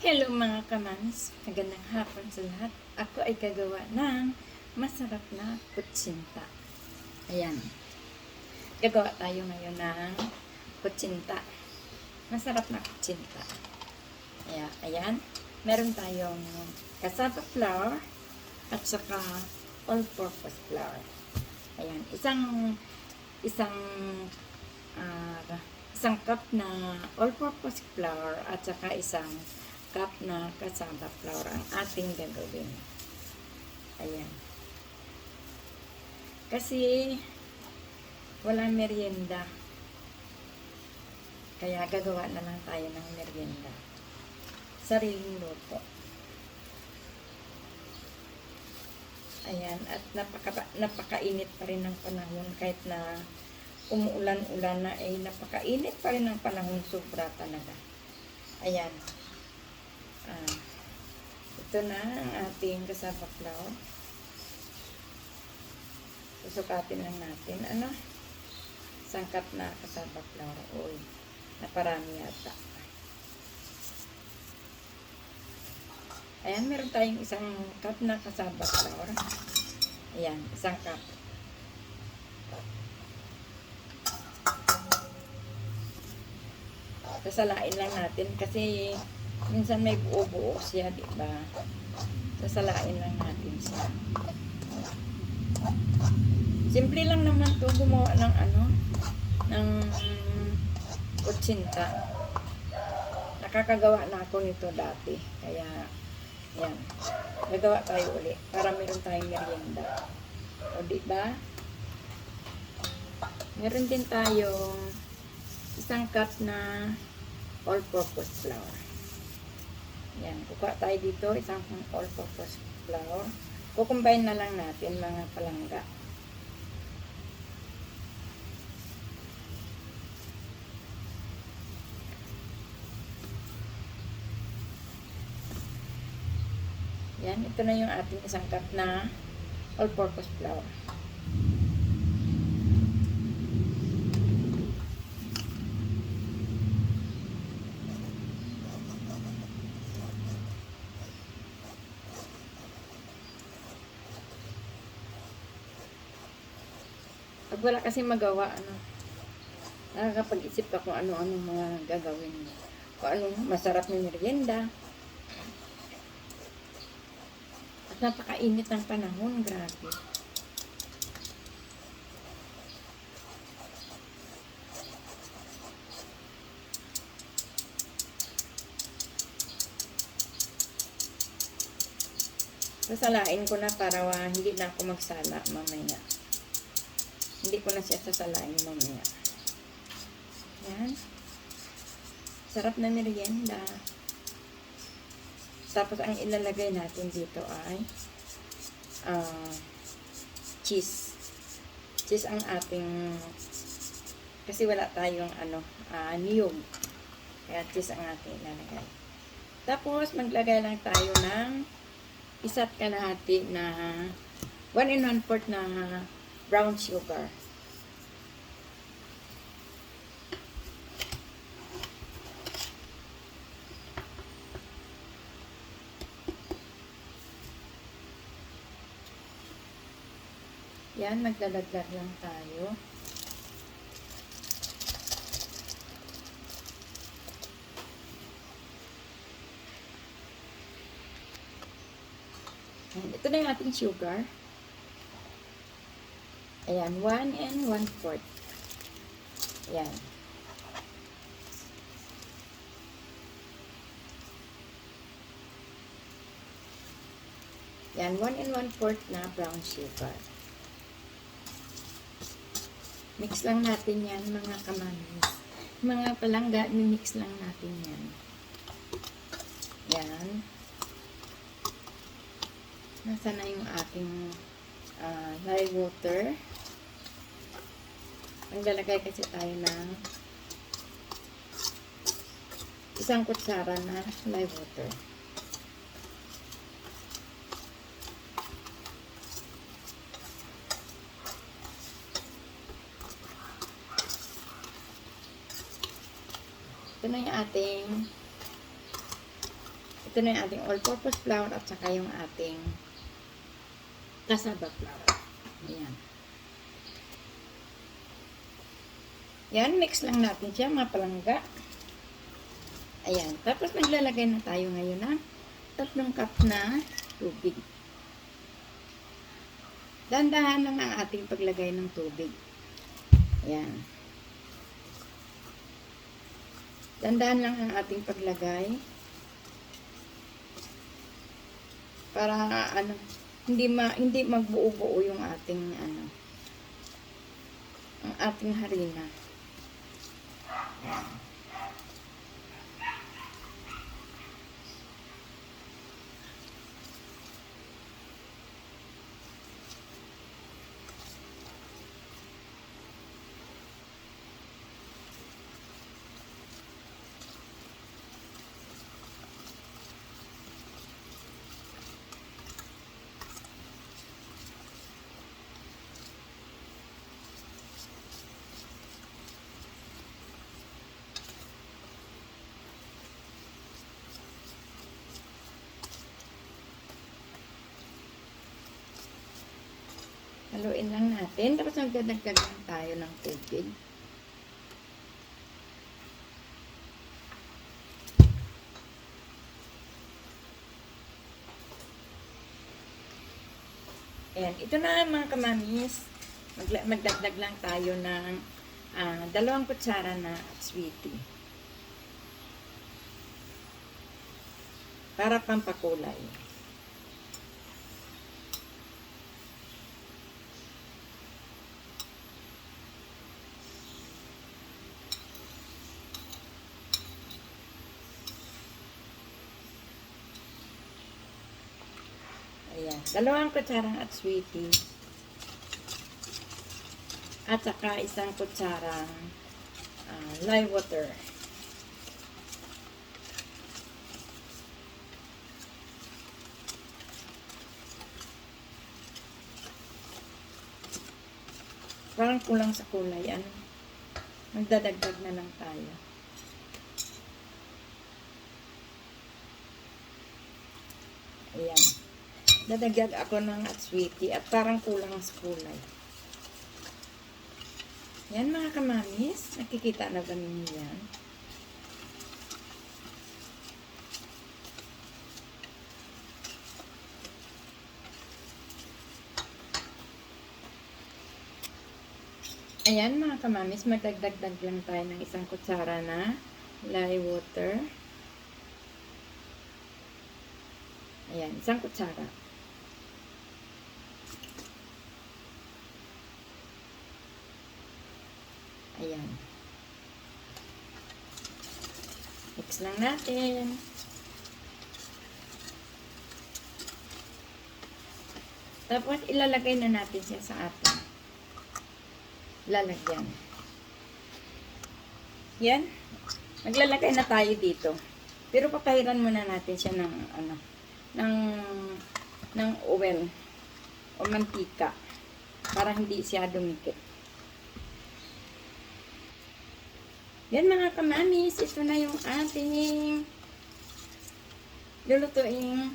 Hello mga kamans, magandang hapon sa lahat. Ako ay gagawa ng masarap na kutsinta. Ayan, gagawa tayo ngayon ng kutsinta. Masarap na kutsinta. Ayan, meron tayong cassava flour at saka all-purpose flour. Ayan, isang isang cup na all-purpose flour at saka isang cup na cassava flour ang ating gagawin. Ayan. Kasi walang merienda. Kaya gagawa na lang tayo ng merienda. Sariling luto. Ayan. At napakainit pa rin ng panahon kahit na umuulan-ulan na napakainit pa rin ng panahon. Sobra talaga. Ayan. Ito na ang ating cassava flour. Susukatin lang natin. Sangkap na cassava flour. Uy, naparami yata. Ayan, meron tayong isang cup na cassava flour. Ayan, isang cup. Sasalain lang natin kasi minsan may buo-buo siya, di ba? Sasalain lang natin siya. Simple lang naman 'to gumawa ng ng kutsinta. Nakakagawa na ako nito dati. Kaya yan. Gagawa tayo uli para meron tayong merienda. O di ba? Meron din tayong isang cup na all-purpose flour. Yan, kukuha tayo dito isang all-purpose flour. Kukumbine na lang natin mga palangga. Yan, ito na yung ating isang cup na all-purpose flour. Pag wala kasi magawa, nakakapag-isip ka kung ano-ano mga gagawin mo. Kung ano masarap na merienda. At napakainit ng panahon, grabe. Sasalain ko na para hindi na ako magsala mamaya. Hindi ko na siya sasalain mamaya. Yan. Sarap na merienda. Tapos ang ilalagay natin dito ay cheese. Cheese ang ating, kasi wala tayong niyog. Kaya cheese ang ating ilalagay. Tapos maglagay lang tayo ng isa't kalahati na 1 1/4 na brown sugar. Yan, magdadagdag lang tayo. Yan, ito na yung ating sugar. Ayan, 1 1/4. Ayan. Yan, 1 1/4 na brown sugar. Mix lang natin yan, mga kamanis. Mga palangga, mix lang natin yan. Yan. Nasa na yung ating lye water. Maglalagay kasi tayo ng isang kutsara na lye water. Ito na yung ating Ito na yung ating all-purpose flour at saka yung ating cassava flour. Ayan. Yan, mix lang natin siya, mga palangga. Ayan. Tapos maglalagay na tayo ngayon ng 3 cup na tubig. Dahan-dahan lang ang ating paglagay ng tubig. Ayan. Dahan-dahan lang ang ating paglagay. Para hindi magbuo-buo yung ating ang ating harina. Ayan. Haluin lang natin. Tapos magdadagdag lang tayo ng tubig. Ayan. Ito na mga kamamis. Magdagdag lang tayo ng 2 kutsara na sweetie. Para pampakulay. Ayan. 2 kutsarang at sweetie. At saka 1 kutsarang lye water. Parang kulang sa kulay. Magdadagdag na lang tayo. Ayan. Dadagdag ako ng at sweetie at parang kulang sa kulay. Yan mga kamamis. Nakikita na ba ninyo yan? Ayan mga kamamis, magdagdag lang tayo ng 1 kutsara na lye water. Ayan, 1 kutsara. Ayan. Mix lang natin. Tapos ilalagay na natin siya sa ating lalagyan. Yan. Maglalagay na tayo dito. Pero papahiran muna natin siya ng oil o mantika para hindi siya dumikit. Yan mga kamamis, ito na yung ating lulutuing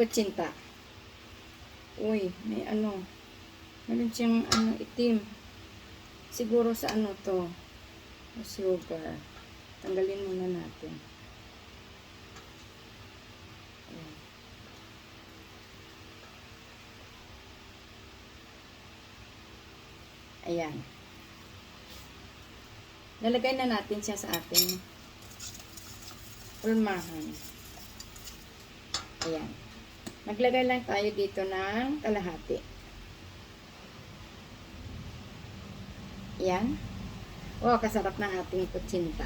kutsinta. Uy, may meron siyang itim. Siguro sa to, sugar. Tanggalin muna natin. Ayan. Nalagay na natin siya sa ating pulmahan. Ayan. Maglagay lang tayo dito ng kalahati. Ayan. Oh, kasarap ng ating kutsinta.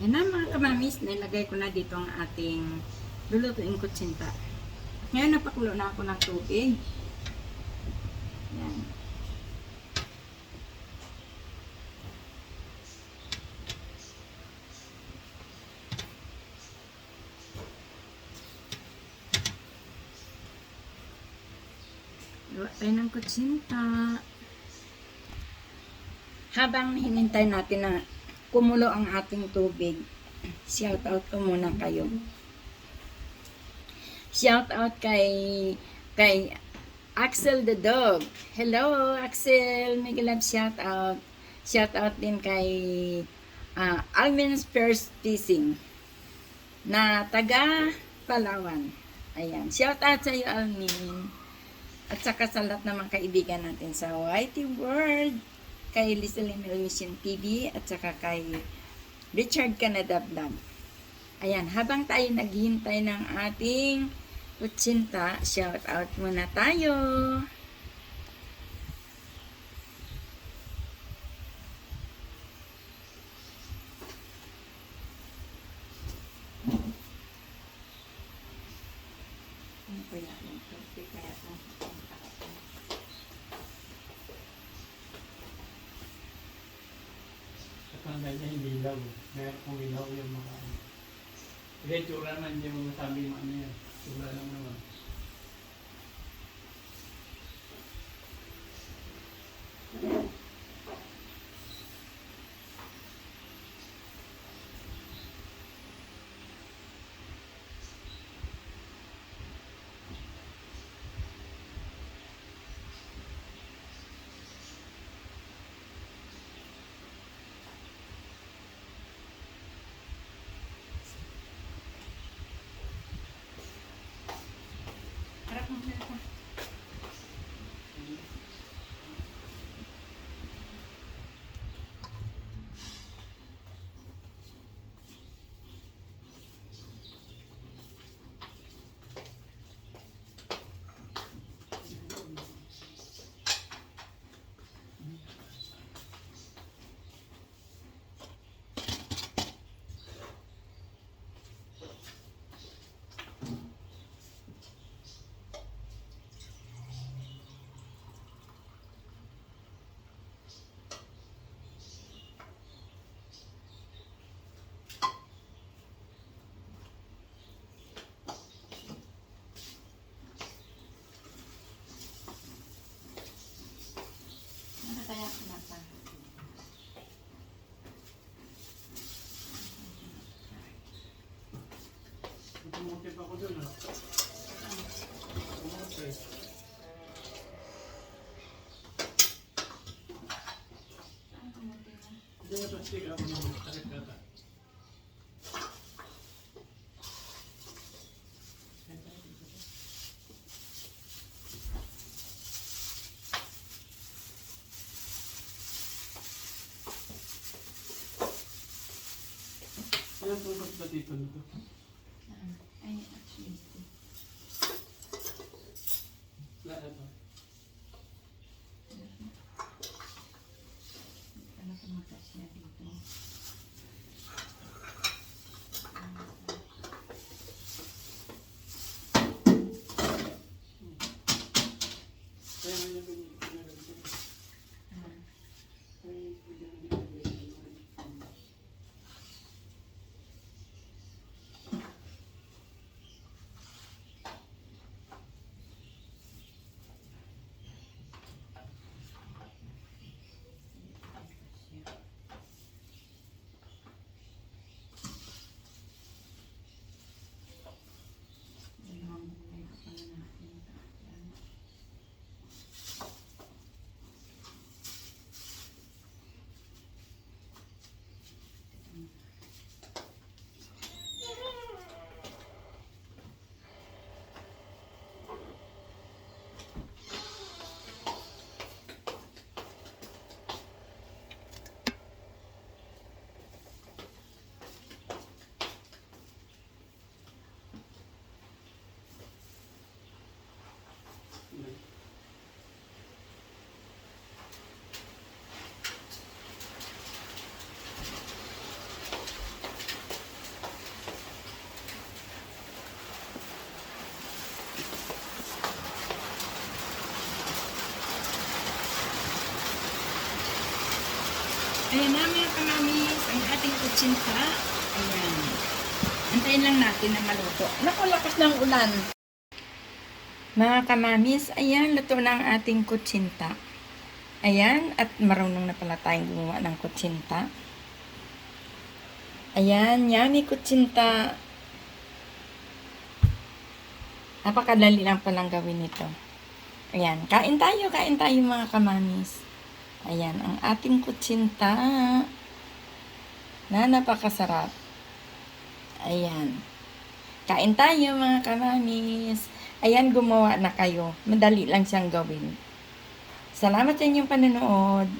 Yan na mga kamamis, nilagay ko na dito ang ating lulutuing kutsinta. Ngayon napakulo na ako ng tubig. Yan. Gawa tayo ng kutsinta. Habang hinintay natin na kumulo ang ating tubig, shout out ko muna kayo. Shout out kay Axel the dog. Hello, Axel. Mega love shout out. Shout out din kay Almin's First Fishing na taga Palawan. Ayan. Shout out sa iyo, Almin. At saka sa lahat ng mga kaibigan natin sa YT World, kay Listening Mission TV, at saka kay Richard Canada Vlog. Ayan. Habang tayo naghihintay ng ating kutsinta, shout out muna tayo. Ano po yan? Katanda niya hindi ilaw. Meron kong ilaw yung mga ano. Hindi, tsura naman hindi mo masabi yung ano yan. Tsura lang naman. Harap mo na ito. Kaya kenapa? Tumutip ako dun ah. Tumutip. Hindi na plastic ako ng sakit kata. Ayan po ba dito nito? Ay, actually, Lahat ito. ano kung magkasya dito? Kaya nga yung pinagagawin ko. Ay, Ayan na mga kamamis, ang ating kutsinta. Ayan. Antayin lang natin na maluto. Naku, lakas ng ulan. Mga kamamis, ayan, luto na ang ating kutsinta. Ayan, at marunong na pala tayong gumawa ng kutsinta. Ayan, yummy kutsinta. Napakadali lang palang gawin ito. Ayan, kain tayo mga kamamis. Ayan, ang ating kutsinta na napakasarap. Ayan. Kain tayo mga kamamis. Ayan, gumawa na kayo. Madali lang siyang gawin. Salamat sa inyong panonood.